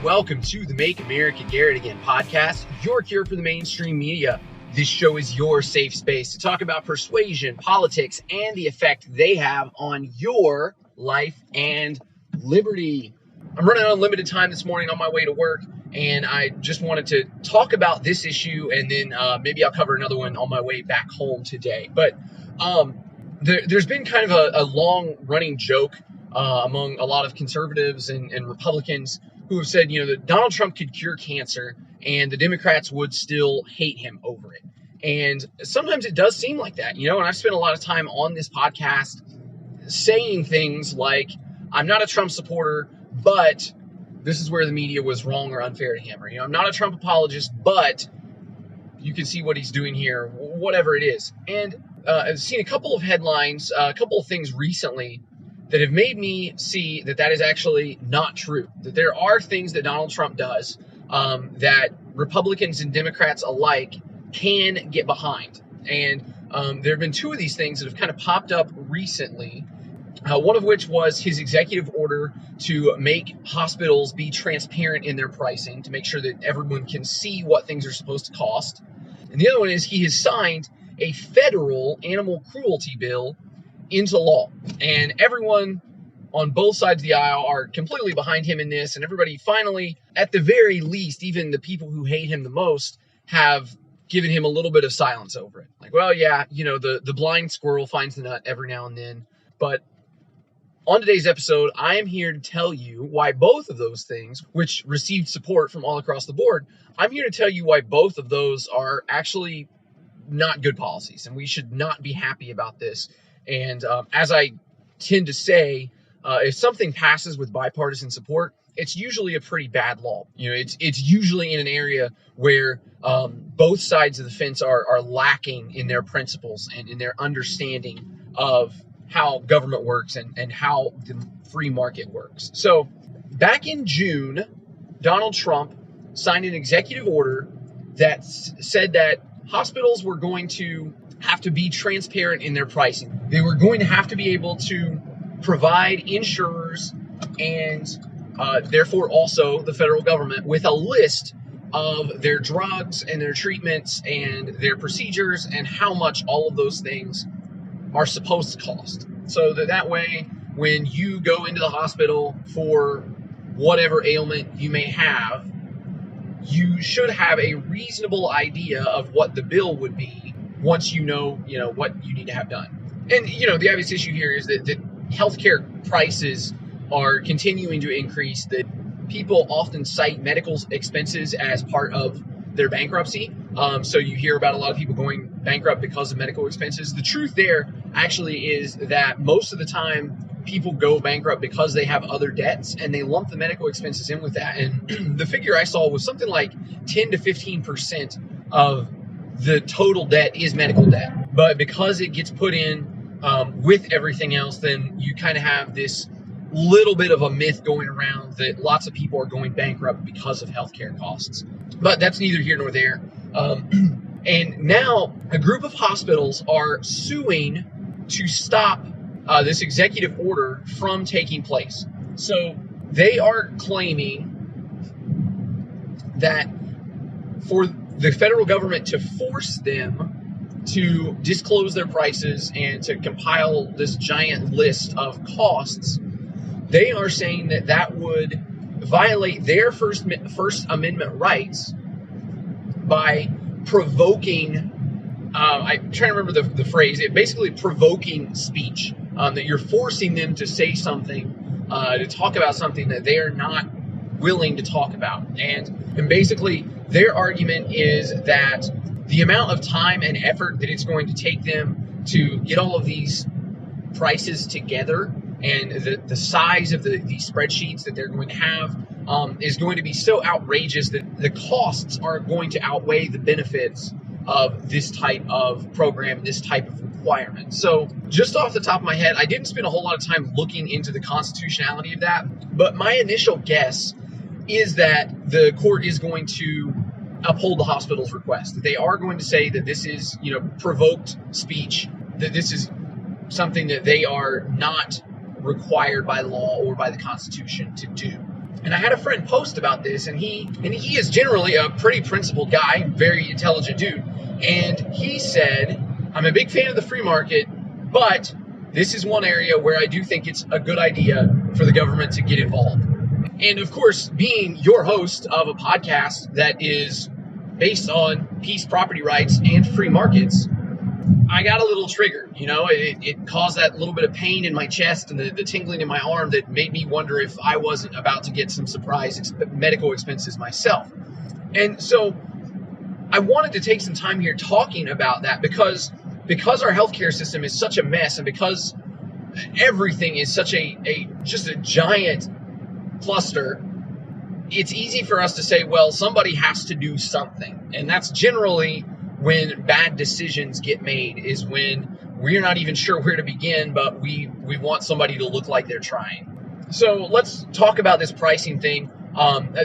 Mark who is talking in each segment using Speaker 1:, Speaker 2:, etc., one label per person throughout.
Speaker 1: Welcome to the Make America Garrett Again podcast, your cure for the mainstream media. This show is your safe space to talk about persuasion, politics, and the effect they have on your life and liberty. I'm running on limited time this morning on my way to work, and I just wanted to talk about this issue, and then maybe I'll cover another one on my way back home today. But there's been kind of a long-running joke among a lot of conservatives and Republicans who have said, that Donald Trump could cure cancer and the Democrats would still hate him over it. And sometimes it does seem like that, and I've spent a lot of time on this podcast saying things like, I'm not a Trump supporter, but this is where the media was wrong or unfair to him. Or, I'm not a Trump apologist, but you can see what he's doing here, whatever it is. And I've seen a couple of headlines, a couple of things recently that have made me see that is actually not true, that there are things that Donald Trump does that Republicans and Democrats alike can get behind. And there have been two of these things that have kind of popped up recently, one of which was his executive order to make hospitals be transparent in their pricing, to make sure that everyone can see what things are supposed to cost. And the other one is he has signed a federal animal cruelty bill into law, and everyone on both sides of the aisle are completely behind him in this, and everybody finally, at the very least, even the people who hate him the most, have given him a little bit of silence over it. Like, well, yeah, the blind squirrel finds the nut every now and then. But on today's episode, I am here to tell you why both of those things, which received support from all across the board, I'm here to tell you why both of those are actually not good policies, and we should not be happy about this. And as I tend to say, if something passes with bipartisan support, it's usually a pretty bad law. It's usually in an area where both sides of the fence are lacking in their principles and in their understanding of how government works and how the free market works. So back in June, Donald Trump signed an executive order that said that hospitals were going to have to be transparent in their pricing. They were going to have to be able to provide insurers and therefore also the federal government with a list of their drugs and their treatments and their procedures and how much all of those things are supposed to cost. So that way, when you go into the hospital for whatever ailment you may have, you should have a reasonable idea of what the bill would be once you know what you need to have done. And, the obvious issue here is that healthcare prices are continuing to increase, that people often cite medical expenses as part of their bankruptcy. So you hear about a lot of people going bankrupt because of medical expenses. The truth there actually is that most of the time people go bankrupt because they have other debts, and they lump the medical expenses in with that. And the figure I saw was something like 10 to 15% of the total debt is medical debt. But because it gets put in with everything else, then you kind of have this little bit of a myth going around that lots of people are going bankrupt because of healthcare costs. But that's neither here nor there. And now a group of hospitals are suing to stop this executive order from taking place. So they are claiming that for the federal government to force them to disclose their prices and to compile this giant list of costs, they are saying that would violate their First Amendment rights by provoking, I'm trying to remember the phrase, basically provoking speech, that you're forcing them to say something, to talk about something that they are not willing to talk about. And basically their argument is that the amount of time and effort that it's going to take them to get all of these prices together and the size of these spreadsheets that they're going to have is going to be so outrageous that the costs are going to outweigh the benefits of this type of program, this type of requirement. So just off the top of my head, I didn't spend a whole lot of time looking into the constitutionality of that, but my initial guess is that the court is going to uphold the hospital's request, that they are going to say that this is, provoked speech, that this is something that they are not required by law or by the Constitution to do. And I had a friend post about this, and he is generally a pretty principled guy, very intelligent dude. And he said, I'm a big fan of the free market, but this is one area where I do think it's a good idea for the government to get involved. And of course, being your host of a podcast that is based on peace, property rights, and free markets, I got a little triggered. It caused that little bit of pain in my chest and the tingling in my arm that made me wonder if I wasn't about to get some surprise medical expenses myself. And so I wanted to take some time here talking about that because our healthcare system is such a mess, and because everything is such just a giant cluster, it's easy for us to say, well, somebody has to do something. And that's generally when bad decisions get made, is when we're not even sure where to begin, but we want somebody to look like they're trying. So let's talk about this pricing thing.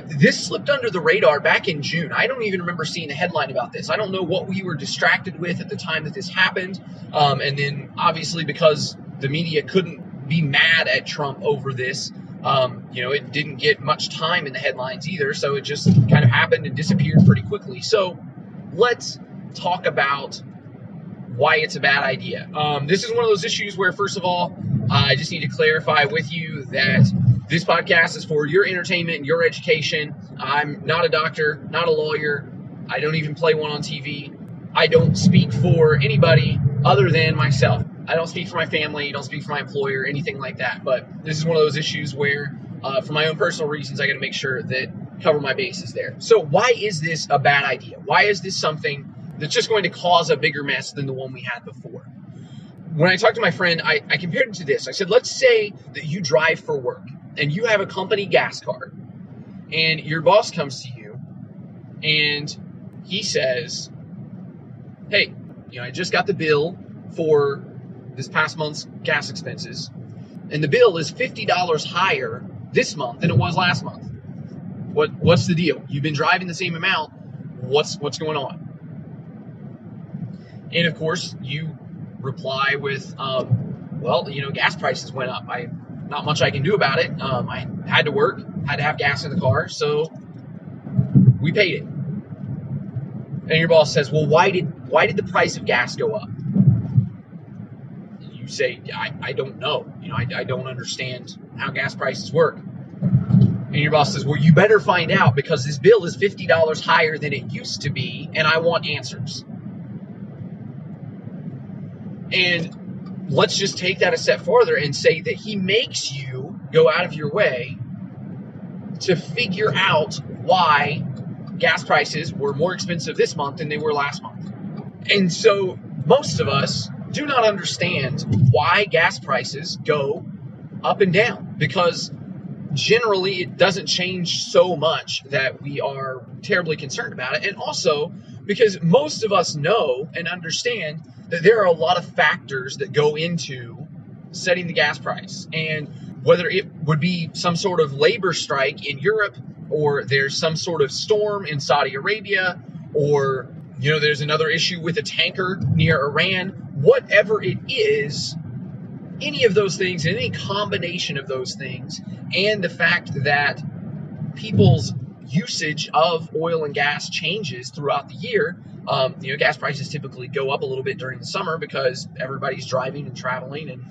Speaker 1: This slipped under the radar back in June. I don't even remember seeing a headline about this. I don't know what we were distracted with at the time that this happened. And then obviously, because the media couldn't be mad at Trump over this, it didn't get much time in the headlines either. So it just kind of happened and disappeared pretty quickly. So let's talk about why it's a bad idea. This is one of those issues where, first of all, I just need to clarify with you that this podcast is for your entertainment and your education. I'm not a doctor, not a lawyer. I don't even play one on TV. I don't speak for anybody other than myself. I don't speak for my family, don't speak for my employer, anything like that. But this is one of those issues where, for my own personal reasons, I got to make sure that cover my bases there. So why is this a bad idea? Why is this something that's just going to cause a bigger mess than the one we had before? When I talked to my friend, I compared it to this. I said, let's say that you drive for work and you have a company gas card, and your boss comes to you and he says, hey, I just got the bill for this past month's gas expenses, and the bill is $50 higher this month than it was last month. What's the deal? You've been driving the same amount. What's going on? And of course, you reply with, gas prices went up. Not much I can do about it. I had to work, had to have gas in the car, so we paid it. And your boss says, well, why did the price of gas go up? You say, I don't know. I don't understand how gas prices work. And your boss says, well, you better find out, because this bill is $50 higher than it used to be, and I want answers. And let's just take that a step further and say that he makes you go out of your way to figure out why gas prices were more expensive this month than they were last month. And so most of us do not understand why gas prices go up and down, because generally it doesn't change so much that we are terribly concerned about it. And also because most of us know and understand that there are a lot of factors that go into setting the gas price. And whether it would be some sort of labor strike in Europe, or there's some sort of storm in Saudi Arabia, or there's another issue with a tanker near Iran, whatever it is, any of those things, and any combination of those things, and the fact that people's usage of oil and gas changes throughout the year. Gas prices typically go up a little bit during the summer because everybody's driving and traveling, and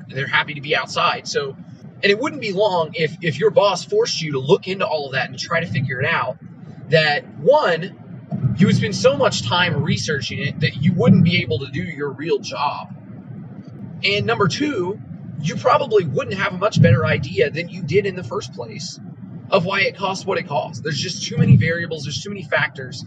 Speaker 1: they're happy to be outside. So, and it wouldn't be long if your boss forced you to look into all of that and try to figure it out, that one, you would spend so much time researching it that you wouldn't be able to do your real job. And number two, you probably wouldn't have a much better idea than you did in the first place of why it costs what it costs. There's just too many variables. There's too many factors.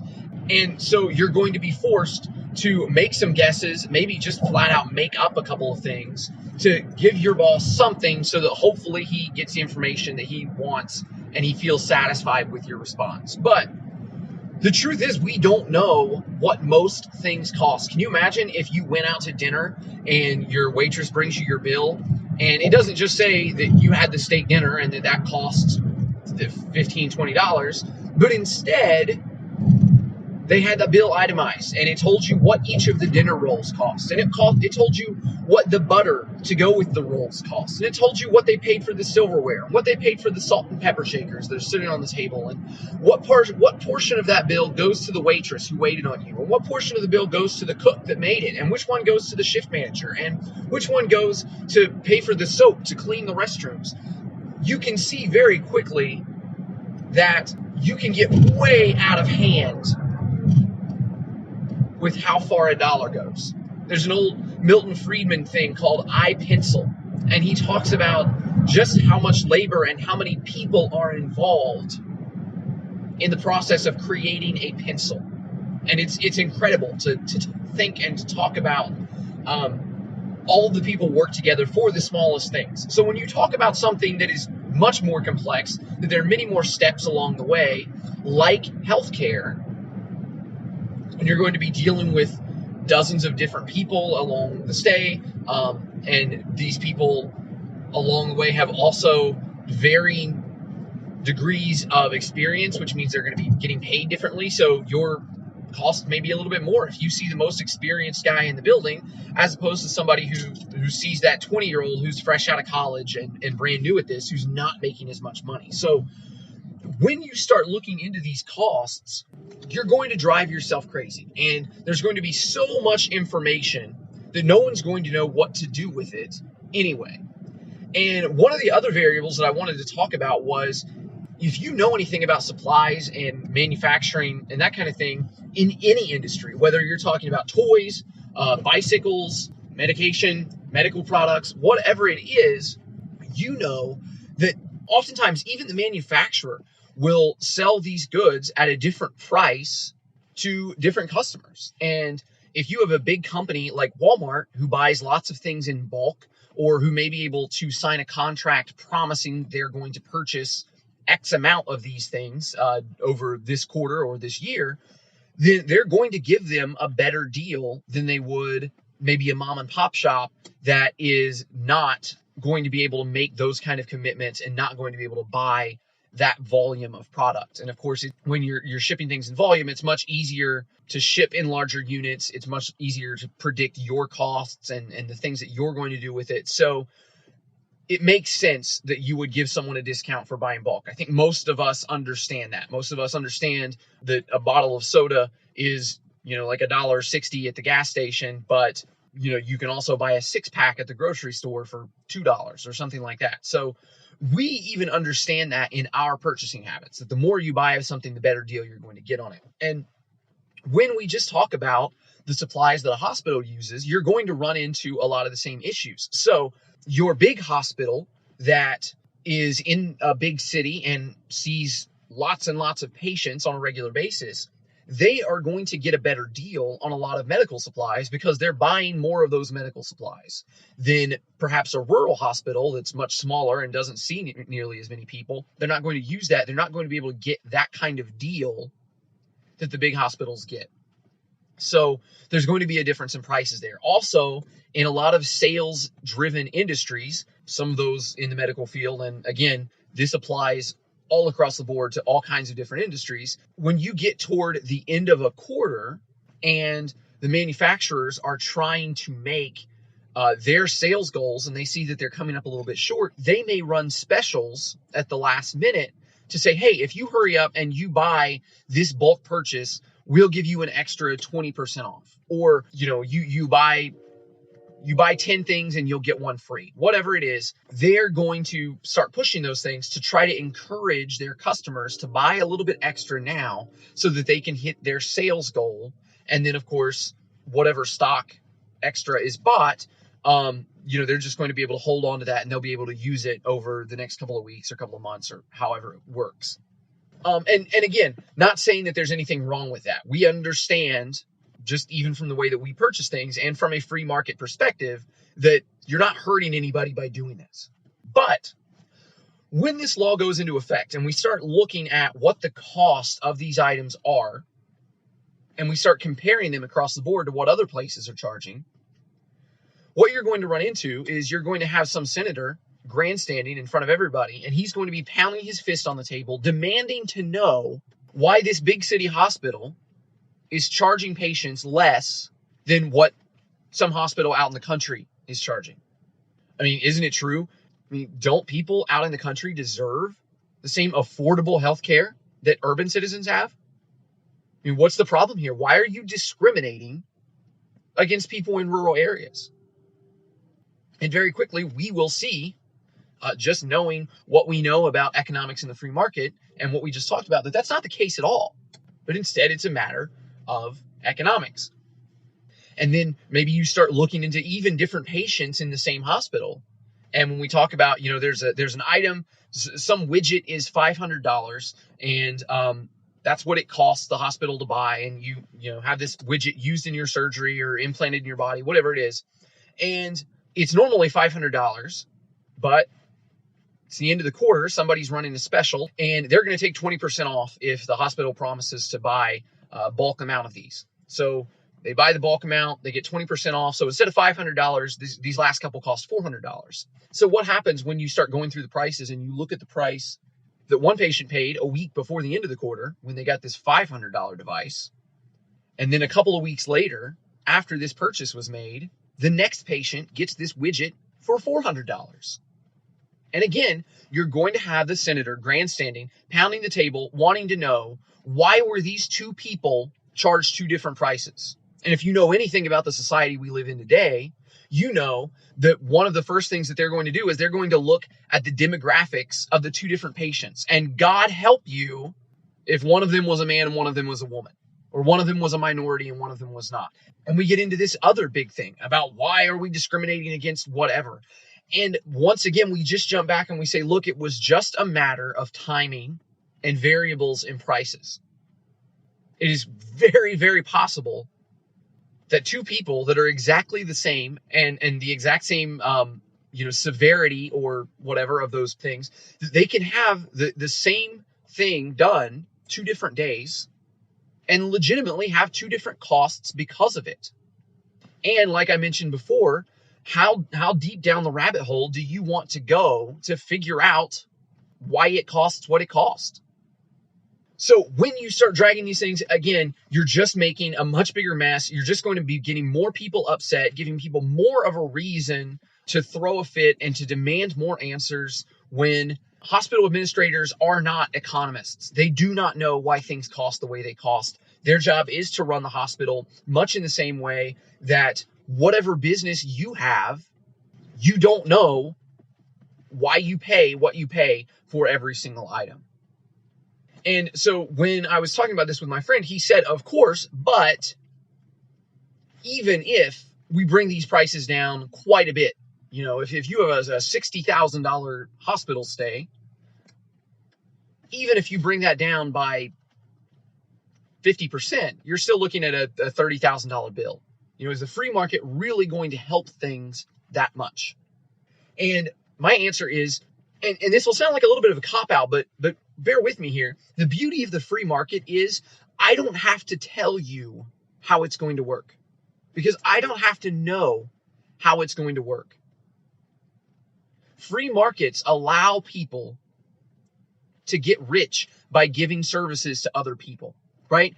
Speaker 1: And so you're going to be forced to make some guesses, maybe just flat out make up a couple of things to give your boss something so that hopefully he gets the information that he wants and he feels satisfied with your response. But the truth is, we don't know what most things cost. Can you imagine if you went out to dinner and your waitress brings you your bill, and it doesn't just say that you had the steak dinner and that costs $15, $20, but instead they had the bill itemized, and it told you what each of the dinner rolls cost, and it told you what the butter to go with the rolls cost, and it told you what they paid for the silverware, what they paid for the salt and pepper shakers that are sitting on the table, and what portion of that bill goes to the waitress who waited on you, and what portion of the bill goes to the cook that made it, and which one goes to the shift manager, and which one goes to pay for the soap to clean the restrooms. You can see very quickly that you can get way out of hand with how far a dollar goes. There's an old Milton Friedman thing called I-Pencil, and he talks about just how much labor and how many people are involved in the process of creating a pencil. And it's incredible to think and to talk about all of the people work together for the smallest things. So when you talk about something that is much more complex, that there are many more steps along the way, like healthcare, and you're going to be dealing with dozens of different people along the stay, and these people along the way have also varying degrees of experience, which means they're going to be getting paid differently. So your cost may be a little bit more if you see the most experienced guy in the building, as opposed to somebody who sees that 20-year-old who's fresh out of college and brand new at this, who's not making as much money. So when you start looking into these costs, you're going to drive yourself crazy. And there's going to be so much information that no one's going to know what to do with it anyway. And one of the other variables that I wanted to talk about was, if you know anything about supplies and manufacturing and that kind of thing in any industry, whether you're talking about toys, bicycles, medication, medical products, whatever it is, you know that oftentimes even the manufacturer will sell these goods at a different price to different customers. And if you have a big company like Walmart who buys lots of things in bulk, or who may be able to sign a contract promising they're going to purchase X amount of these things over this quarter or this year, then they're going to give them a better deal than they would maybe a mom and pop shop that is not going to be able to make those kind of commitments and not going to be able to buy that volume of product. And of course, when you're shipping things in volume, it's much easier to ship in larger units. It's much easier to predict your costs and the things that you're going to do with it. So it makes sense that you would give someone a discount for buying bulk. I think most of us understand that. Most of us understand that a bottle of soda is, like $1.60 at the gas station, but you can also buy a 6-pack at the grocery store for $2 or something like that. So we even understand that in our purchasing habits, that the more you buy of something, the better deal you're going to get on it. And when we just talk about the supplies that a hospital uses, you're going to run into a lot of the same issues. So your big hospital that is in a big city and sees lots and lots of patients on a regular basis, they are going to get a better deal on a lot of medical supplies because they're buying more of those medical supplies than perhaps a rural hospital that's much smaller and doesn't see nearly as many people. They're not going to use that. They're not going to be able to get that kind of deal that the big hospitals get. So there's going to be a difference in prices there. Also, in a lot of sales-driven industries, some of those in the medical field, and again, this applies all across the board to all kinds of different industries. When you get toward the end of a quarter and the manufacturers are trying to make their sales goals and they see that they're coming up a little bit short, they may run specials at the last minute to say, hey, if you hurry up and you buy this bulk purchase, we'll give you an extra 20% off. Or, you buy 10 things and you'll get one free. Whatever it is, they're going to start pushing those things to try to encourage their customers to buy a little bit extra now so that they can hit their sales goal. And then, of course, whatever stock extra is bought, they're just going to be able to hold on to that and they'll be able to use it over the next couple of weeks or couple of months or however it works. And again, not saying that there's anything wrong with that. We understand, just even from the way that we purchase things and from a free market perspective, that you're not hurting anybody by doing this. But when this law goes into effect and we start looking at what the cost of these items are, and we start comparing them across the board to what other places are charging, what you're going to run into is you're going to have some senator grandstanding in front of everybody, and he's going to be pounding his fist on the table, demanding to know why this big city hospital is charging patients less than what some hospital out in the country is charging. I mean, isn't it true? I mean, don't people out in the country deserve the same affordable health care that urban citizens have? I mean, what's the problem here? Why are you discriminating against people in rural areas? And very quickly, we will see, just knowing what we know about economics in the free market and what we just talked about, that that's not the case at all. But instead, it's a matter of economics. And then maybe you start looking into even different patients in the same hospital. And when we talk about, there's an item, some widget is $500, and that's what it costs the hospital to buy. And you have this widget used in your surgery or implanted in your body, whatever it is. And it's normally $500, but it's the end of the quarter. Somebody's running a special, and they're going to take 20% off if the hospital promises to buy a bulk amount of these. So they buy the bulk amount, they get 20% off. So instead of $500, these last couple cost $400. So what happens when you start going through the prices and you look at the price that one patient paid a week before the end of the quarter when they got this $500 device, and then a couple of weeks later, after this purchase was made, the next patient gets this widget for $400. And again, you're going to have the senator grandstanding, pounding the table, wanting to know, why were these two people charged two different prices? And if you know anything about the society we live in today, you know that one of the first things that they're going to do is they're going to look at the demographics of the two different patients. And God help you if one of them was a man and one of them was a woman, or one of them was a minority and one of them was not. And we get into this other big thing about, why are we discriminating against whatever? And once again, we just jump back and we say, look, it was just a matter of timing and variables in prices. It is very, very possible that two people that are exactly the same and the exact same severity or whatever of those things, they can have the same thing done 2 different days and legitimately have 2 different costs because of it. And like I mentioned before, how deep down the rabbit hole do you want to go to figure out why it costs what it costs? So when you start dragging these things, again, you're just making a much bigger mess. You're just going to be getting more people upset, giving people more of a reason to throw a fit and to demand more answers, when hospital administrators are not economists. They do not know why things cost the way they cost. Their job is to run the hospital much in the same way that whatever business you have, you don't know why you pay what you pay for every single item. And so when I was talking about this with my friend, he said, of course, but even if we bring these prices down quite a bit, if you have a $60,000 hospital stay, even if you bring that down by 50%, you're still looking at a $30,000 bill. Is the free market really going to help things that much? And my answer is, and this will sound like a little bit of a cop-out, but bear with me here. The beauty of the free market is I don't have to tell you how it's going to work, because I don't have to know how it's going to work. Free markets allow people to get rich by giving services to other people, right?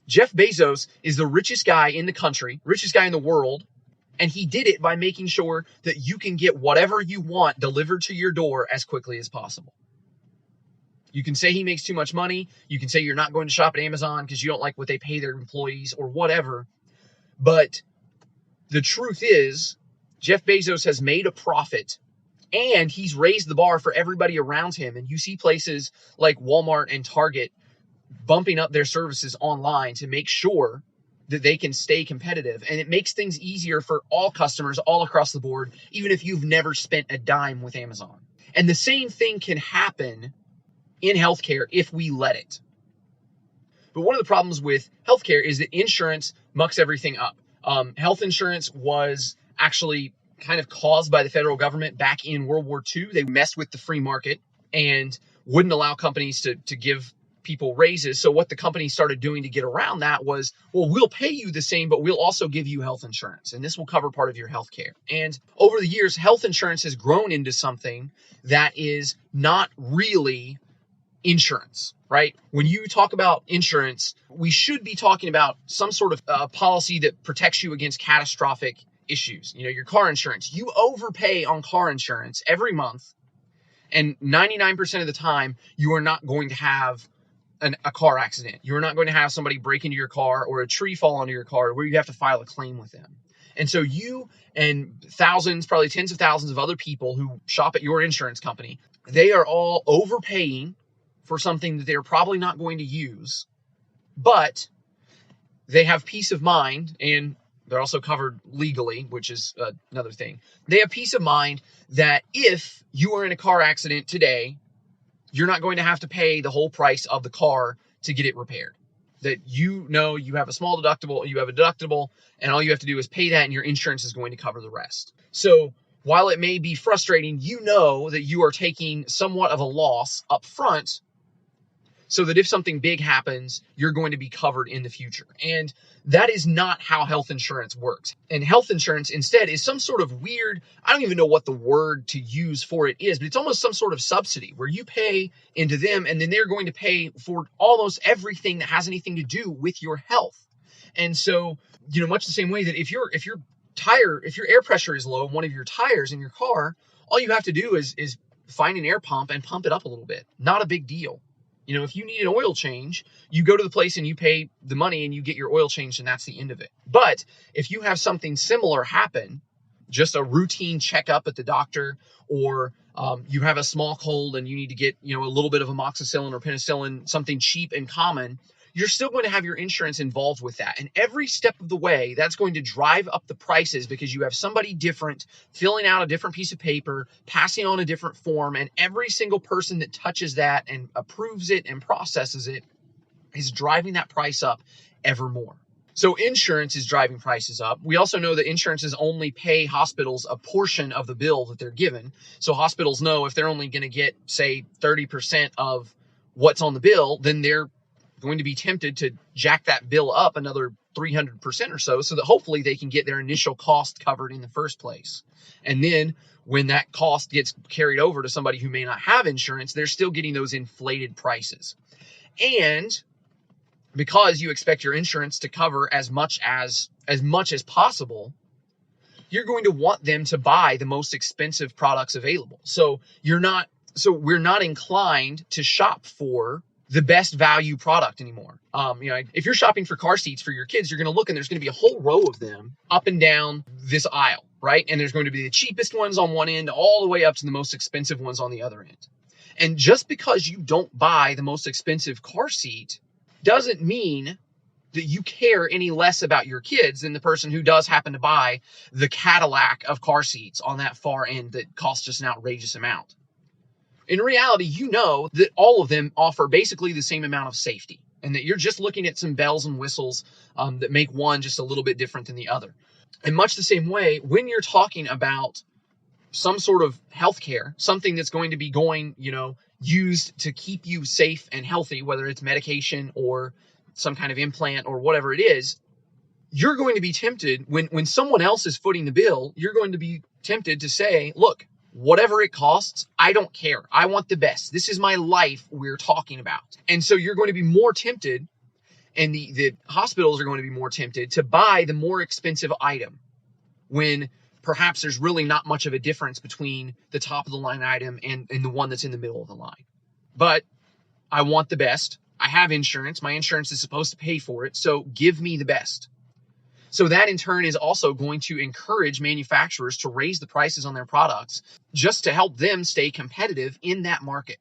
Speaker 1: Jeff Bezos is the richest guy in the country, richest guy in the world, and he did it by making sure that you can get whatever you want delivered to your door as quickly as possible. You can say he makes too much money. You can say you're not going to shop at Amazon because you don't like what they pay their employees or whatever. But the truth is, Jeff Bezos has made a profit, and he's raised the bar for everybody around him. And you see places like Walmart and Target bumping up their services online to make sure that they can stay competitive. And it makes things easier for all customers all across the board, even if you've never spent a dime with Amazon. And the same thing can happen in healthcare if we let it. But one of the problems with healthcare is that insurance mucks everything up. Health insurance was actually kind of caused by the federal government back in World War II. They messed with the free market and wouldn't allow companies to give people raises. So what the company started doing to get around that was, well, we'll pay you the same, but we'll also give you health insurance, and this will cover part of your health care. And over the years, health insurance has grown into something that is not really insurance, right? When you talk about insurance, we should be talking about some sort of policy that protects you against catastrophic issues. Your car insurance, you overpay on car insurance every month, and 99% of the time, you are not going to have a car accident. You're not going to have somebody break into your car or a tree fall onto your car where you have to file a claim with them. And so you and thousands, probably tens of thousands of other people who shop at your insurance company, they are all overpaying for something that they're probably not going to use, but they have peace of mind, and they're also covered legally, which is another thing. They have peace of mind that if you are in a car accident today, you're not going to have to pay the whole price of the car to get it repaired. That you have a small deductible, you have a deductible, and all you have to do is pay that, and your insurance is going to cover the rest. So while it may be frustrating, you know that you are taking somewhat of a loss up front so that if something big happens, you're going to be covered in the future. And that is not how health insurance works. And health insurance instead is some sort of weird, I don't even know what the word to use for it is, but it's almost some sort of subsidy where you pay into them and then they're going to pay for almost everything that has anything to do with your health. And so, much the same way that if your air pressure is low in one of your tires in your car, all you have to do is find an air pump and pump it up a little bit. Not a big deal. If you need an oil change, you go to the place and you pay the money and you get your oil changed, and that's the end of it. But if you have something similar happen, just a routine checkup at the doctor, or you have a small cold and you need to get, a little bit of amoxicillin or penicillin, something cheap and common, you're still going to have your insurance involved with that. And every step of the way, that's going to drive up the prices because you have somebody different filling out a different piece of paper, passing on a different form, and every single person that touches that and approves it and processes it is driving that price up ever more. So insurance is driving prices up. We also know that insurances only pay hospitals a portion of the bill that they're given. So hospitals know if they're only going to get, say, 30% of what's on the bill, then they're going to be tempted to jack that bill up another 300% or so that hopefully they can get their initial cost covered in the first place. And then when that cost gets carried over to somebody who may not have insurance, they're still getting those inflated prices. And because you expect your insurance to cover as much as possible, you're going to want them to buy the most expensive products available. So we're not inclined to shop for the best value product anymore. If you're shopping for car seats for your kids, you're going to look and there's going to be a whole row of them up and down this aisle, right? And there's going to be the cheapest ones on one end all the way up to the most expensive ones on the other end. And just because you don't buy the most expensive car seat doesn't mean that you care any less about your kids than the person who does happen to buy the Cadillac of car seats on that far end that costs just an outrageous amount. In reality, you know that all of them offer basically the same amount of safety, and that you're just looking at some bells and whistles that make one just a little bit different than the other. In much the same way, when you're talking about some sort of healthcare, something that's going to be used to keep you safe and healthy, whether it's medication or some kind of implant or whatever it is, you're going to be tempted when someone else is footing the bill, you're going to be tempted to say, look, whatever it costs, I don't care. I want the best. This is my life we're talking about. And so you're going to be more tempted, and the hospitals are going to be more tempted to buy the more expensive item when perhaps there's really not much of a difference between the top of the line item and the one that's in the middle of the line. But I want the best. I have insurance. My insurance is supposed to pay for it. So give me the best. So that in turn is also going to encourage manufacturers to raise the prices on their products just to help them stay competitive in that market.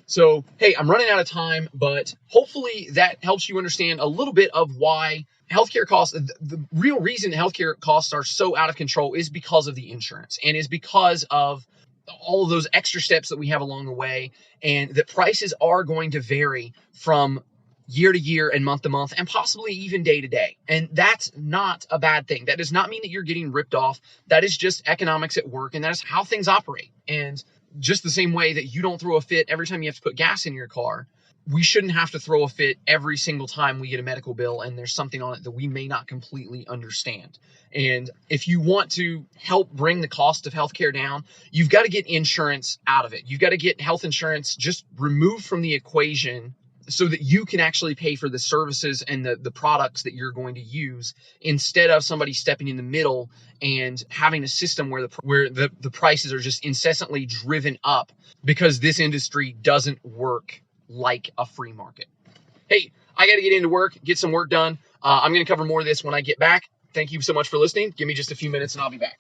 Speaker 1: So, hey, I'm running out of time, but hopefully that helps you understand a little bit of why healthcare costs, the real reason healthcare costs are so out of control is because of the insurance, and is because of all of those extra steps that we have along the way, and that prices are going to vary from year to year and month to month, and possibly even day to day. And that's not a bad thing. That does not mean that you're getting ripped off. That is just economics at work, and that is how things operate. And just the same way that you don't throw a fit every time you have to put gas in your car, we shouldn't have to throw a fit every single time we get a medical bill and there's something on it that we may not completely understand. And if you want to help bring the cost of healthcare down, you've got to get insurance out of it. You've got to get health insurance just removed from the equation so that you can actually pay for the services and the products that you're going to use, instead of somebody stepping in the middle and having a system where the prices are just incessantly driven up because this industry doesn't work like a free market. Hey, I got to get into work, get some work done. I'm going to cover more of this when I get back. Thank you so much for listening. Give me just a few minutes and I'll be back.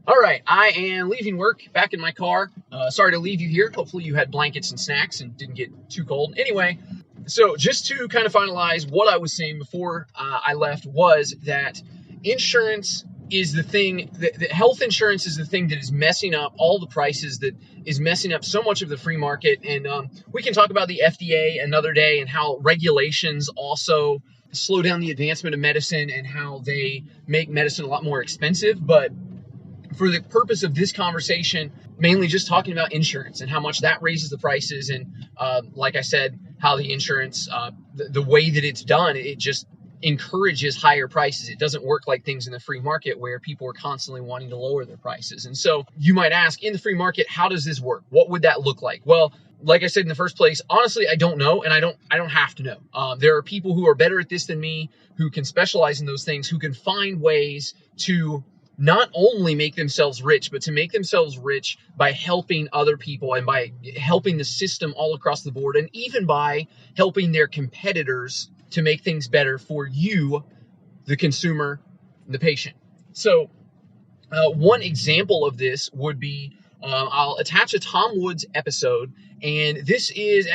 Speaker 1: All right, I am leaving work, back in my car. Sorry to leave you here. Hopefully you had blankets and snacks and didn't get too cold. Anyway, so just to kind of finalize what I was saying before I left, was that insurance is the thing, that health insurance is the thing that is messing up all the prices, that is messing up so much of the free market. And we can talk about the FDA another day and how regulations also slow down the advancement of medicine and how they make medicine a lot more expensive. But for the purpose of this conversation, mainly just talking about insurance and how much that raises the prices. And like I said, how the insurance, the way that it's done, it just encourages higher prices. It doesn't work like things in the free market where people are constantly wanting to lower their prices. And so you might ask, in the free market, how does this work? What would that look like? Well, like I said in the first place, honestly, I don't know, and I don't have to know. There are people who are better at this than me, who can specialize in those things, who can find ways to not only make themselves rich, but to make themselves rich by helping other people and by helping the system all across the board, and even by helping their competitors to make things better for you, the consumer, the patient. So one example of this would be, I'll attach a Tom Woods episode, and this is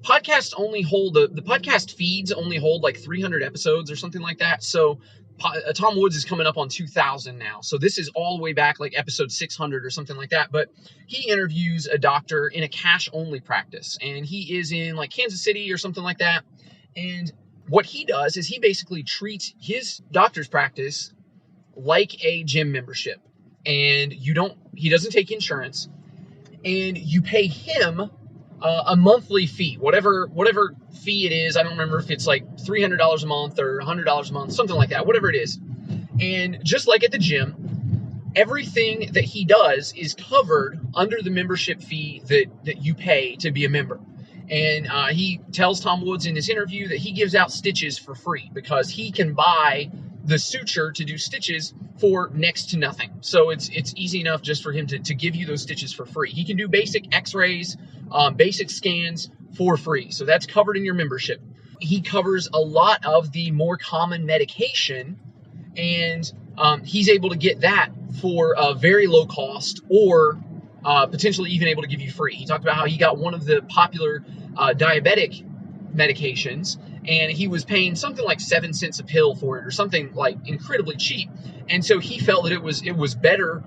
Speaker 1: podcasts only hold, the podcast feeds only hold like 300 episodes or something like that. So Tom Woods is coming up on 2000 now. So this is all the way back like episode 600 or something like that. But he interviews a doctor in a cash only practice, and he is in like Kansas City or something like that. And what he does is he basically treats his doctor's practice like a gym membership, and he doesn't take insurance, and you pay him a monthly fee, whatever fee it is. I don't remember if it's like $300 a month or $100 a month, something like that, whatever it is. And just like at the gym, everything that he does is covered under the membership fee that you pay to be a member. And he tells Tom Woods in this interview that he gives out stitches for free because he can buy the suture to do stitches for next to nothing. So it's easy enough just for him to give you those stitches for free. He can do basic x-rays, basic scans for free. So that's covered in your membership. He covers a lot of the more common medication, and he's able to get that for a very low cost, or potentially even able to give you free. He talked about how he got one of the popular diabetic medications, and he was paying something like 7 cents a pill for it, or something like incredibly cheap. And so he felt that it was better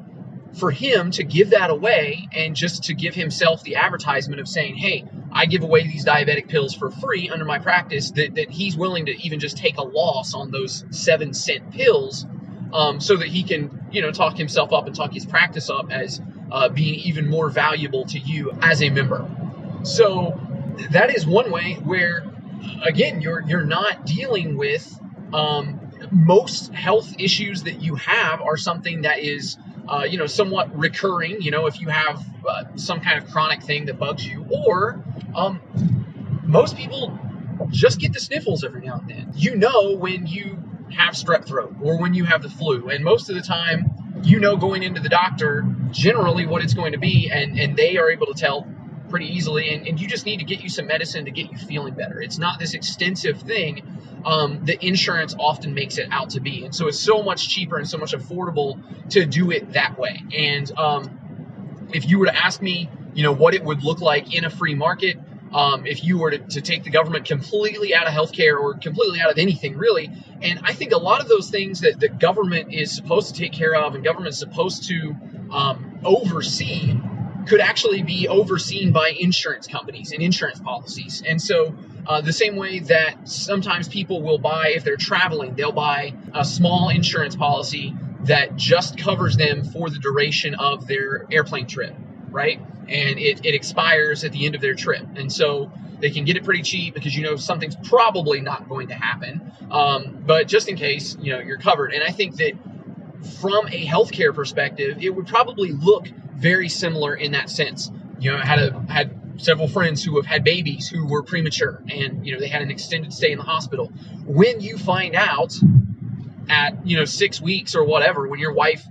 Speaker 1: for him to give that away, and just to give himself the advertisement of saying, hey, I give away these diabetic pills for free under my practice, that he's willing to even just take a loss on those 7-cent pills, so that he can, talk himself up and talk his practice up as being even more valuable to you as a member. So that is one way where, again, you're not dealing with most health issues that you have are something that is somewhat recurring. If you have some kind of chronic thing that bugs you, or most people just get the sniffles every now and then. When you have strep throat or when you have the flu, and most of the time, going into the doctor generally what it's going to be, and they are able to tell pretty easily, and you just need to get you some medicine to get you feeling better. It's not this extensive thing that insurance often makes it out to be. And so it's so much cheaper and so much affordable to do it that way. And if you were to ask me, what it would look like in a free market, if you were to take the government completely out of healthcare, or completely out of anything really, and I think a lot of those things that the government is supposed to take care of and government is supposed to oversee could actually be overseen by insurance companies and insurance policies. And so the same way that sometimes people will buy, if they're traveling, they'll buy a small insurance policy that just covers them for the duration of their airplane trip, right? and it expires at the end of their trip. And so they can get it pretty cheap because something's probably not going to happen. But just in case, you're covered. And I think that from a healthcare perspective, it would probably look very similar in that sense. I had several friends who have had babies who were premature, and they had an extended stay in the hospital. When you find out at 6 weeks or whatever, when your wife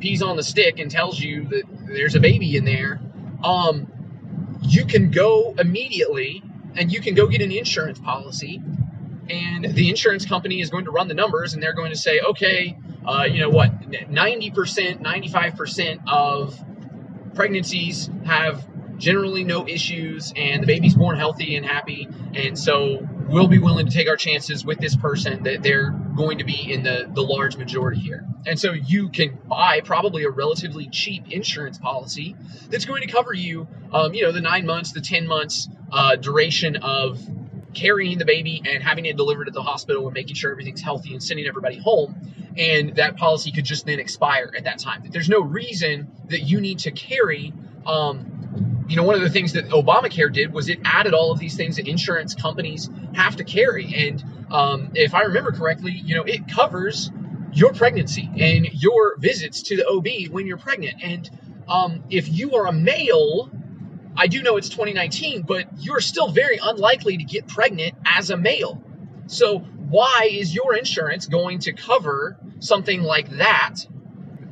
Speaker 1: pees on the stick and tells you that there's a baby in there, you can go immediately and you can go get an insurance policy, and the insurance company is going to run the numbers, and they're going to say, okay, 90%, 95% of pregnancies have generally no issues, and the baby's born healthy and happy, and so we'll be willing to take our chances with this person that they're going to be in the large majority here. And so you can buy probably a relatively cheap insurance policy that's going to cover you, the 9 months, the 10 months duration of carrying the baby and having it delivered at the hospital and making sure everything's healthy and sending everybody home. And that policy could just then expire at that time. There's no reason that you need to carry, one of the things that Obamacare did was it added all of these things that insurance companies have to carry. And if I remember correctly, it covers your pregnancy and your visits to the OB when you're pregnant. And if you are a male, I do know it's 2019, but you're still very unlikely to get pregnant as a male. So why is your insurance going to cover something like that?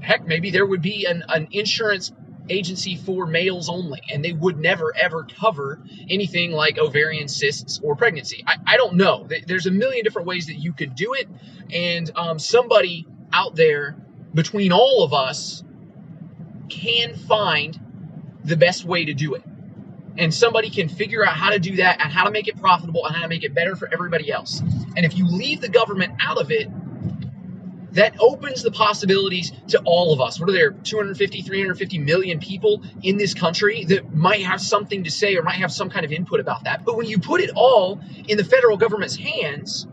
Speaker 1: Heck, maybe there would be an insurance agency for males only, and they would never ever cover anything like ovarian cysts or pregnancy. I don't know. There's a million different ways that you could do it, and somebody out there between all of us can find the best way to do it. And somebody can figure out how to do that and how to make it profitable and how to make it better for everybody else. And if you leave the government out of it, that opens the possibilities to all of us. What are there, 250, 350 million people in this country that might have something to say or might have some kind of input about that? But when you put it all in the federal government's hands,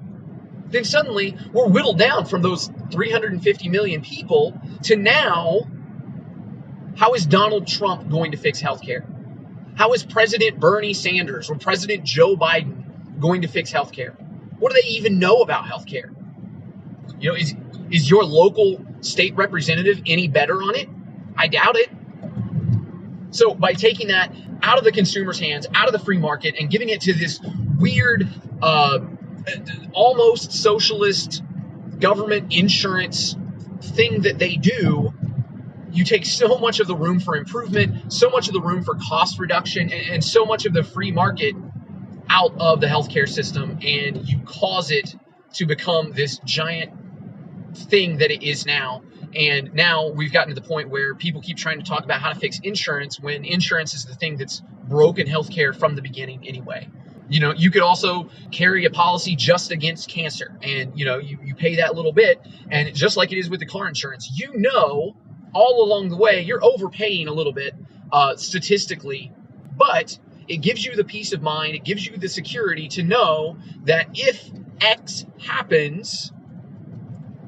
Speaker 1: then suddenly we're whittled down from those 350 million people to now, how is Donald Trump going to fix healthcare? How is President Bernie Sanders or President Joe Biden going to fix healthcare? What do they even know about healthcare? Is your local state representative any better on it? I doubt it. So by taking that out of the consumer's hands, out of the free market, and giving it to this weird, almost socialist government insurance thing that they do, you take so much of the room for improvement, so much of the room for cost reduction, and so much of the free market out of the healthcare system, and you cause it to become this giant thing that it is now. And now we've gotten to the point where people keep trying to talk about how to fix insurance when insurance is the thing that's broken healthcare from the beginning anyway. You could also carry a policy just against cancer, and you pay that little bit, and just like it is with the car insurance, all along the way you're overpaying a little bit statistically, but it gives you the peace of mind, it gives you the security to know that if X happens,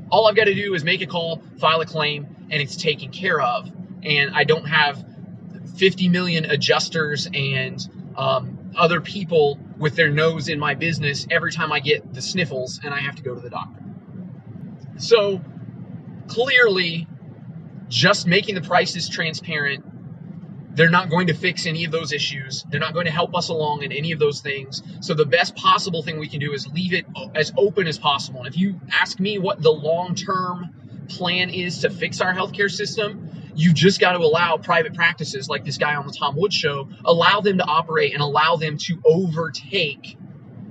Speaker 1: all I've got to do is make a call, file a claim, and it's taken care of. And I don't have 50 million adjusters and other people with their nose in my business every time I get the sniffles and I have to go to the doctor. So clearly, just making the prices transparent, they're not going to fix any of those issues. They're not going to help us along in any of those things. So the best possible thing we can do is leave it as open as possible. And if you ask me what the long-term plan is to fix our healthcare system, you just got to allow private practices like this guy on the Tom Woods show, allow them to operate and allow them to overtake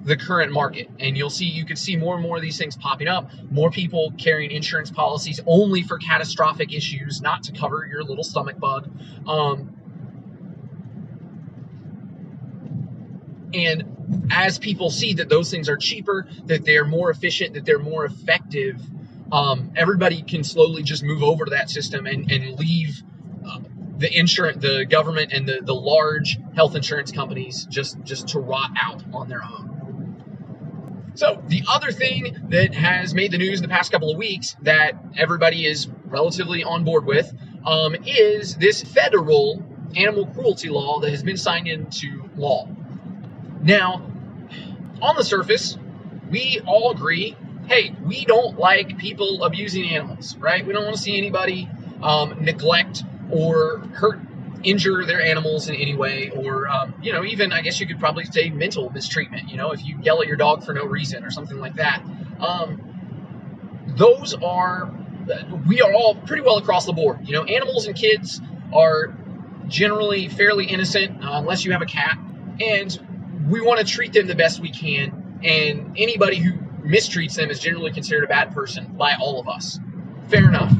Speaker 1: the current market. And you could see more and more of these things popping up, more people carrying insurance policies only for catastrophic issues, not to cover your little stomach bug. And as people see that those things are cheaper, that they're more efficient, that they're more effective, everybody can slowly just move over to that system and leave the government and the large health insurance companies just to rot out on their own. So the other thing that has made the news in the past couple of weeks that everybody is relatively on board with is this federal animal cruelty law that has been signed into law. Now, on the surface, we all agree, hey, we don't like people abusing animals, right? We don't want to see anybody neglect or injure their animals in any way, or, even, I guess you could probably say mental mistreatment, if you yell at your dog for no reason or something like that. We are all pretty well across the board. Animals and kids are generally fairly innocent, unless you have a cat, and we want to treat them the best we can, and anybody who mistreats them is generally considered a bad person by all of us. Fair enough.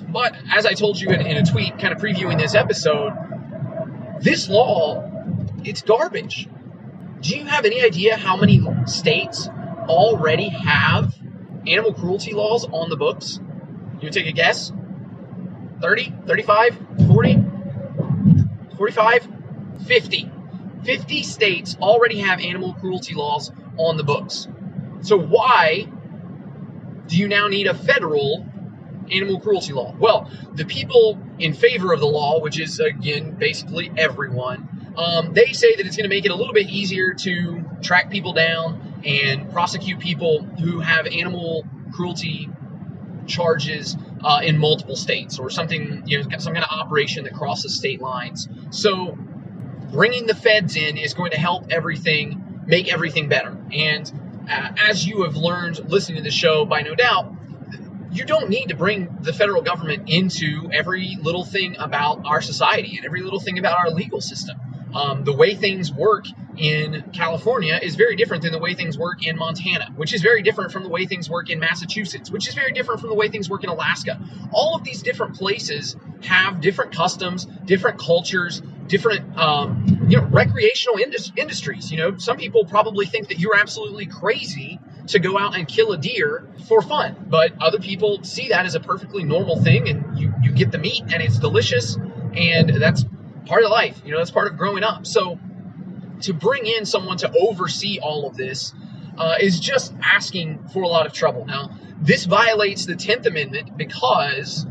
Speaker 1: But as I told you in a tweet kind of previewing this episode, this law, it's garbage. Do you have any idea how many states already have animal cruelty laws on the books? You take a guess? 30, 35, 40, 45, 50. 50 states already have animal cruelty laws on the books. So why do you now need a federal animal cruelty law? Well, the people in favor of the law, which is, again, basically everyone, they say that it's going to make it a little bit easier to track people down and prosecute people who have animal cruelty charges in multiple states, or something, some kind of operation that crosses state lines. So bringing the feds in is going to help make everything better. And as you have learned listening to the show, by no doubt, you don't need to bring the federal government into every little thing about our society and every little thing about our legal system. The way things work in California is very different than the way things work in Montana, which is very different from the way things work in Massachusetts, which is very different from the way things work in Alaska. All of these different places have different customs, different cultures, different, recreational industries. Some people probably think that you're absolutely crazy to go out and kill a deer for fun, but other people see that as a perfectly normal thing, and you get the meat and it's delicious, and that's part of life. That's part of growing up. So to bring in someone to oversee all of this is just asking for a lot of trouble. Now, this violates the 10th Amendment because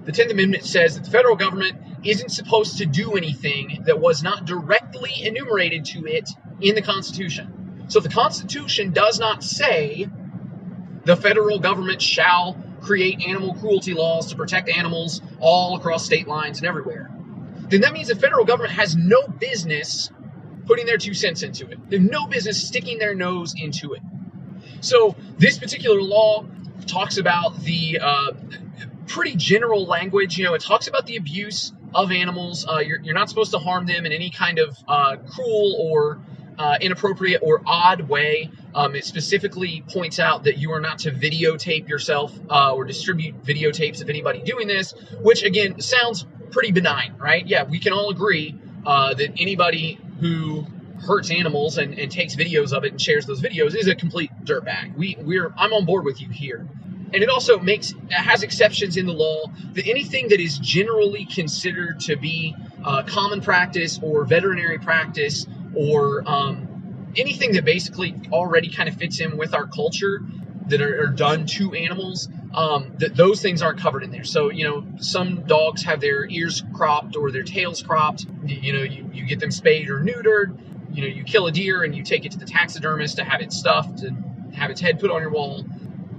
Speaker 1: the 10th Amendment says that the federal government isn't supposed to do anything that was not directly enumerated to it in the Constitution. So if the Constitution does not say the federal government shall create animal cruelty laws to protect animals all across state lines and everywhere, then that means the federal government has no business putting their 2 cents into it. They have no business sticking their nose into it. So this particular law talks about the pretty general language. It talks about the abuse of animals. You're not supposed to harm them in any kind of cruel or inappropriate or odd way. It specifically points out that you are not to videotape yourself or distribute videotapes of anybody doing this, which, again, sounds pretty benign, right? Yeah, we can all agree that anybody who hurts animals and takes videos of it and shares those videos is a complete dirtbag. I'm on board with you here. And it also has exceptions in the law that anything that is generally considered to be common practice or veterinary practice, or anything that basically already kind of fits in with our culture that are done to animals, that those things aren't covered in there. So, some dogs have their ears cropped or their tails cropped. You get them spayed or neutered. You kill a deer and you take it to the taxidermist to have it stuffed and have its head put on your wall.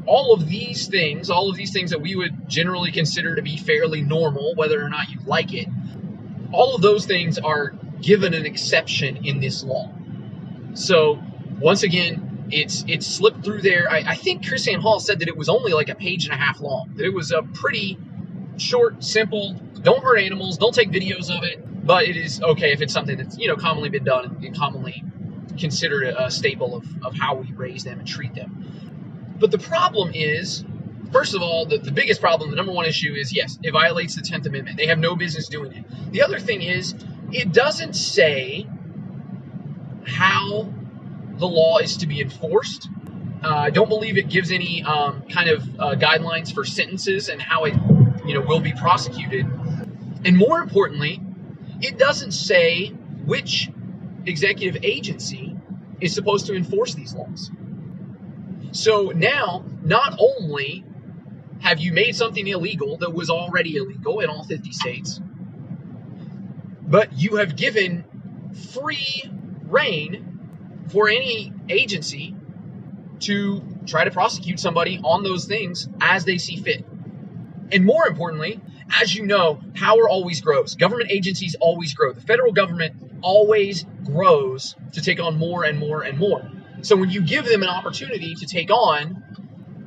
Speaker 1: All of these things that we would generally consider to be fairly normal, whether or not you like it, all of those things are given an exception in this law. So once again, it's slipped through there. I think Chrisanne Hall said that it was only like a page and a half long, that it was a pretty short, simple, don't hurt animals, don't take videos of it, but it is okay if it's something that's, commonly been done and commonly considered a staple of how we raise them and treat them. But the problem is, first of all, the biggest problem, the number one issue is, yes, it violates the 10th Amendment. They have no business doing it. The other thing is, it doesn't say how the law is to be enforced. I don't believe it gives any kind of guidelines for sentences and how it, will be prosecuted. And more importantly, it doesn't say which executive agency is supposed to enforce these laws. So now, not only have you made something illegal that was already illegal in all 50 states, But you have given free reign for any agency to try to prosecute somebody on those things as they see fit. And more importantly, as you know, power always grows. Government agencies always grow. The federal government always grows to take on more and more and more. So when you give them an opportunity to take on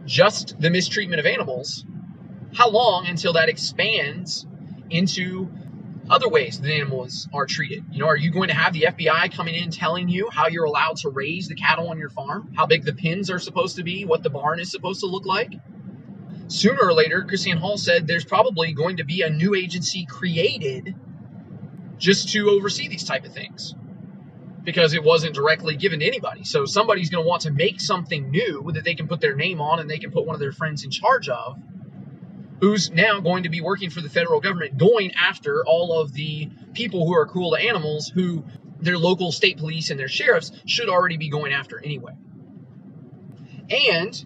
Speaker 1: just the mistreatment of animals, how long until that expands into other ways that animals are treated? Are you going to have the FBI coming in telling you how you're allowed to raise the cattle on your farm, how big the pens are supposed to be, what the barn is supposed to look like? Sooner or later, Christiane Hall said there's probably going to be a new agency created just to oversee these type of things, because it wasn't directly given to anybody. So somebody's going to want to make something new that they can put their name on and they can put one of their friends in charge of, who's now going to be working for the federal government, going after all of the people who are cruel to animals, who their local state police and their sheriffs should already be going after anyway. And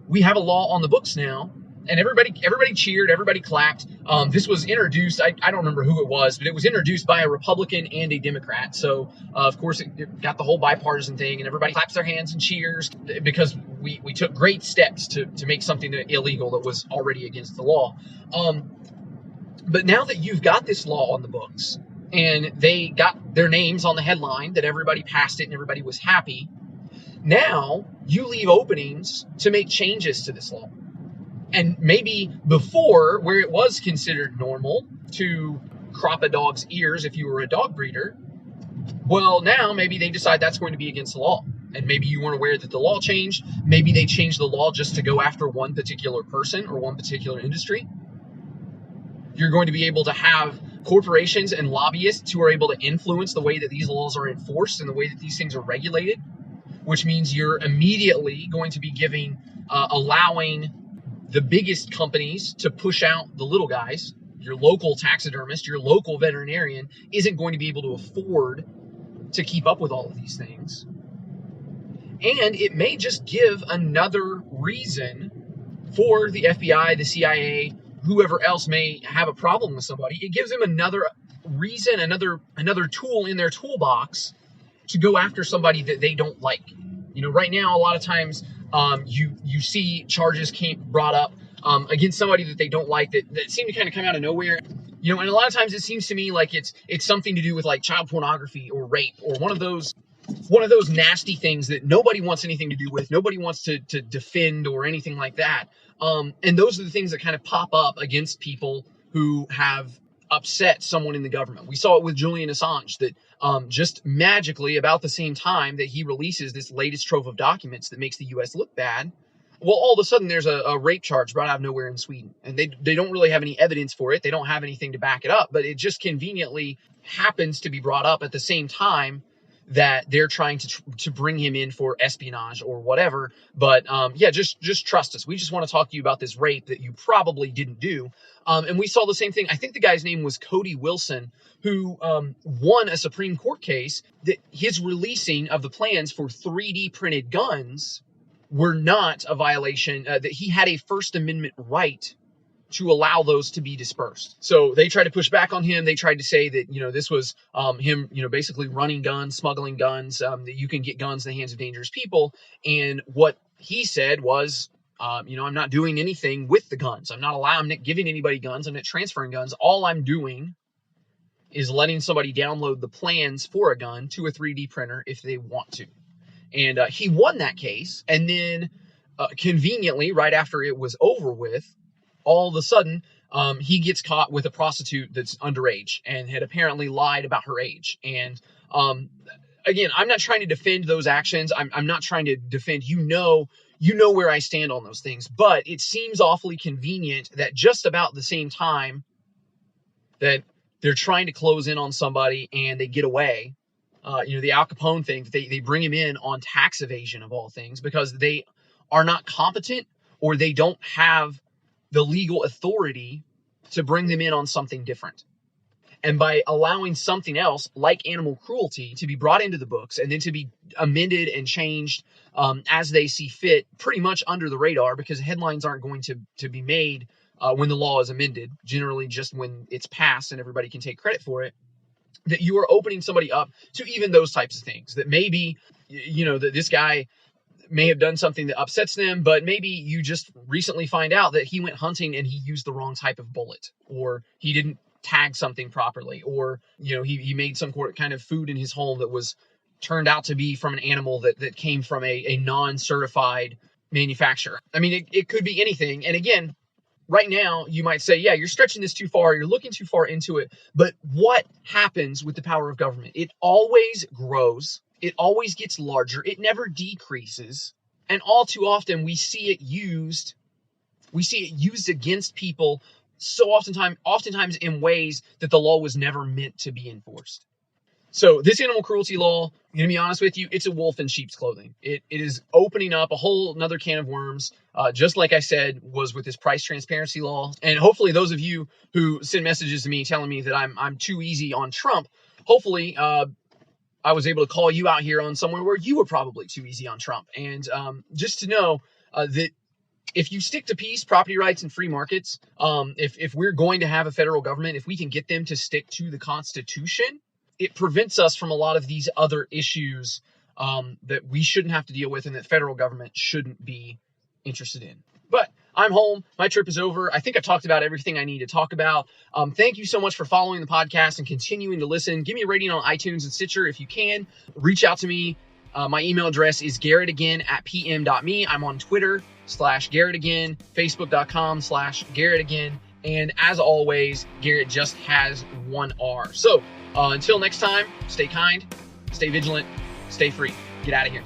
Speaker 1: we have a law on the books now, and everybody cheered, everybody clapped. This was introduced, I don't remember who it was, but it was introduced by a Republican and a Democrat. So, of course, it got the whole bipartisan thing, and everybody claps their hands and cheers because we took great steps to make something illegal that was already against the law. But now that you've got this law on the books, and they got their names on the headline, that everybody passed it and everybody was happy, now you leave openings to make changes to this law. And maybe before, where it was considered normal to crop a dog's ears if you were a dog breeder, well, now maybe they decide that's going to be against the law. And maybe you weren't aware that the law changed. Maybe they changed the law just to go after one particular person or one particular industry. You're going to be able to have corporations and lobbyists who are able to influence the way that these laws are enforced and the way that these things are regulated, which means you're immediately going to be allowing the biggest companies to push out the little guys. Your local taxidermist, your local veterinarian isn't going to be able to afford to keep up with all of these things. And it may just give another reason for the FBI, the CIA, whoever else may have a problem with somebody. It gives them another reason, another tool in their toolbox to go after somebody that they don't like. Right now, a lot of times you see charges brought up against somebody that they don't like that seem to kind of come out of nowhere. And a lot of times it seems to me like it's something to do with like child pornography or rape or one of those nasty things that nobody wants anything to do with, nobody wants to defend or anything like that. And those are the things that kind of pop up against people who have upset someone in the government. We saw it with Julian Assange, that just magically about the same time that he releases this latest trove of documents that makes the U.S. look bad, well, all of a sudden there's a rape charge brought out of nowhere in Sweden. And they don't really have any evidence for it. They don't have anything to back it up, but it just conveniently happens to be brought up at the same time that they're trying to bring him in for espionage or whatever. But just trust us. We just want to talk to you about this rape that you probably didn't do. And we saw the same thing. I think the guy's name was Cody Wilson, who won a Supreme Court case that his releasing of the plans for 3D printed guns were not a violation, that he had a First Amendment right to allow those to be dispersed. So they tried to push back on him. They tried to say that, this was him, basically running guns, smuggling guns, that you can get guns in the hands of dangerous people. And what he said was, I'm not doing anything with the guns. I'm not giving anybody guns. I'm not transferring guns. All I'm doing is letting somebody download the plans for a gun to a 3D printer if they want to. And he won that case. And then conveniently, right after it was over with, all of a sudden, he gets caught with a prostitute that's underage and had apparently lied about her age. And again, I'm not trying to defend those actions. I'm not trying to defend, you know where I stand on those things. But it seems awfully convenient that just about the same time that they're trying to close in on somebody and they get away, the Al Capone thing, they bring him in on tax evasion of all things because they are not competent or they don't have the legal authority to bring them in on something different. And by allowing something else like animal cruelty to be brought into the books and then to be amended and changed as they see fit, pretty much under the radar, because headlines aren't going to be made when the law is amended, generally just when it's passed and everybody can take credit for it. that you are opening somebody up to even those types of things. That maybe, that this guy may have done something that upsets them, but maybe you just recently find out that he went hunting and he used the wrong type of bullet, or he didn't tag something properly, or he made some kind of food in his home that was turned out to be from an animal that came from a non-certified manufacturer. I mean, it could be anything. And again, right now you might say, yeah, you're stretching this too far, you're looking too far into it. But what happens with the power of government? It always grows, it always gets larger, it never decreases. And all too often we see it used against people so oftentimes in ways that the law was never meant to be enforced. So this animal cruelty law, I'm going to be honest with you, it's a wolf in sheep's clothing. It is opening up a whole another can of worms, just like I said was with this price transparency law. And hopefully those of you who send messages to me telling me that I'm too easy on Trump, hopefully I was able to call you out here on somewhere where you were probably too easy on Trump. And just to know that if you stick to peace, property rights, and free markets, if we're going to have a federal government, if we can get them to stick to the Constitution, it prevents us from a lot of these other issues that we shouldn't have to deal with and that federal government shouldn't be interested in. But I'm home. My trip is over. I think I talked about everything I need to talk about. Thank you so much for following the podcast and continuing to listen. Give me a rating on iTunes and Stitcher if you can. Reach out to me. My email address is garrettagain@pm.me. I'm on Twitter /GarrettAgain, Facebook.com/GarrettAgain. And as always, Garrett just has one R. So until next time, stay kind, stay vigilant, stay free. Get out of here.